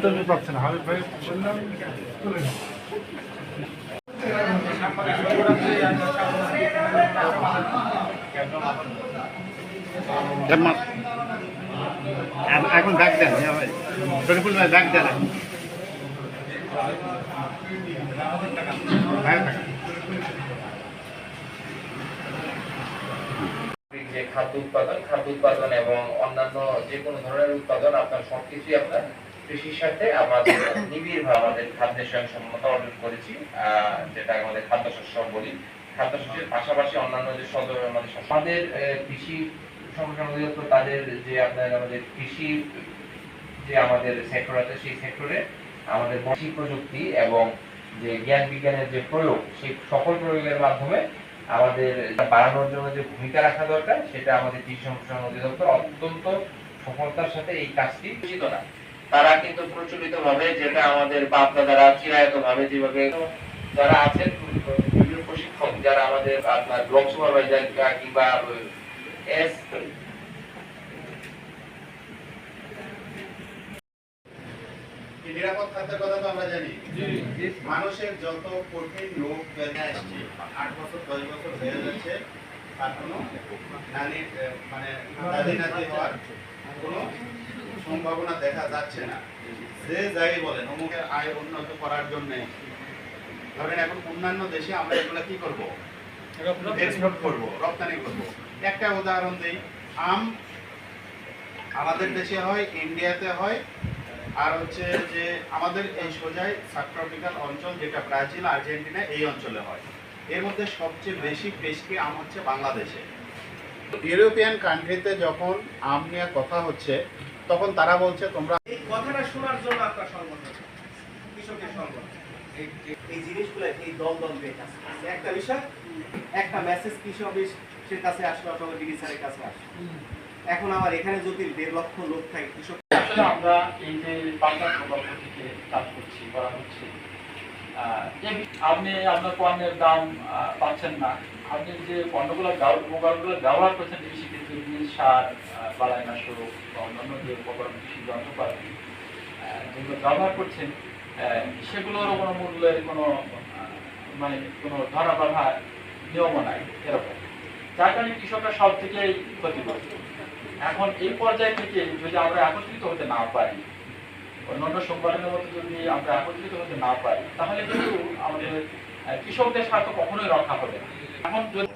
তুমি পাচ্ছ না হাবিব ভাই বললাম চলে যাও। এখন ডাক দেন ভাই, শরীফুল ভাই ডাক দেন। যে খাদ্য উৎপাদন এবং অন্যান্য যে কোনো ধরনের উৎপাদন আপনার সবকিছুই আপনার কৃষির সাথে আমাদের নিবিড়ভাবে আমাদের খাদ্যের স্বয়ংসম্পূর্ণতা অর্জন করেছি, যেটা আমাদের খাদ্যশস্য বলি। খাদ্যশস্যের পাশাপাশি অন্যান্য যে আমাদের কৃষি সম্প্রসারণ অধিদপ্তর তাদের যে আপনার আমাদের কৃষি যে আমাদের সেক্টর আছে সেই সেক্টরে আমাদের কৃষি প্রযুক্তি এবং যে জ্ঞান বিজ্ঞানের যে প্রয়োগ সেই সকল প্রয়োগের মাধ্যমে আমাদের বাড়ানোর জন্য যে ভূমিকা রাখা দরকার সেটা আমাদের কৃষি সম্প্রসারণ অধিদপ্তর অত্যন্ত সফলতার সাথে এই কাজটি উচিত না। তারা কিন্তু প্রচলিত ভাবে যেটা আমাদের বাপ দাদারা চিরায়ত ভাবে যেভাবে যারা আছেন বিভিন্ন প্রশিক্ষক যারা আমাদের আপনার ব্লক সুপারভাইজার কিংবা এস নিরাপদ খাদ্যের কথা তো আমরা জানি। মানুষের যত কঠিন রোগ ব্যাধি আসছে 8 বছর 10 বছর হয়ে যাচ্ছে, তার কোনো দাদি নাতি হওয়ার কোনো সম্ভাবনা দেখা যাচ্ছে না। যে যাই বলেন অমুকের আয় উন্নত করার জন্য ধরেন এখন অন্যান্য দেশে আমরা এগুলো কি করব, এক্সপোর্ট করব, রপ্তানি করব। একটা উদাহরণ দিই, আম আমাদের দেশে হয়, ইন্ডিয়াতে হয়, আর হচ্ছে যে আমাদের এই সোজাই সাবট্রপিক্যাল অঞ্চল যেটা ব্রাজিল আর্জেন্টিনা এই অঞ্চলে হয়। এর মধ্যে সবচেয়ে বেশি পেশকি আম হচ্ছে বাংলাদেশে। ইউরোপিয়ান কান্ট্রিতে যখন আম নিয়ে কথা হচ্ছে তখন তারা বলছে তোমরা এই কথাটা শোনার জন্য আপনার সর্বদা কৃষকের সর্বদা এই জিনিসগুলো এই দল দল বেশ আছে। একটা বিষয়, একটা মেসেজ কৃষকের কাছে আসলো অথবা ডিডি স্যারের কাছে আসলো। এখন আমার এখানে যদি 1.5 লক্ষ লোক থাকে কৃষক, আমরা এই যে পাল্টা প্রকল্প থেকে কাজ করছি করা হচ্ছে, আপনি আপনার পণ্যের দাম পাচ্ছেন না, আপনি যে পণ্যগুলো উপকরণগুলো ব্যবহার করছেন কৃষি ক্ষেত্রে বীজ সার বালাইনাশক বা অন্যান্য যে উপকরণ কৃষি যন্ত্রপাতি যেগুলো ব্যবহার করছেন সেগুলোর কোনো মূল্যের কোনো কোনো ধরা বাঁধা নিয়মও নাই এরকম, যার কারণে কৃষকরা সব থেকেই ক্ষতিগ্রস্ত। এখন এই পর্যায়ে থেকে যদি আমরা একত্রিত হতে না পারি, অন্যান্য সংগঠনের মতো যদি আমরা একত্রিত হতে না পারি, তাহলে কিন্তু আমাদের কৃষকদের স্বার্থ কখনোই রক্ষা হবে না। এখন যদি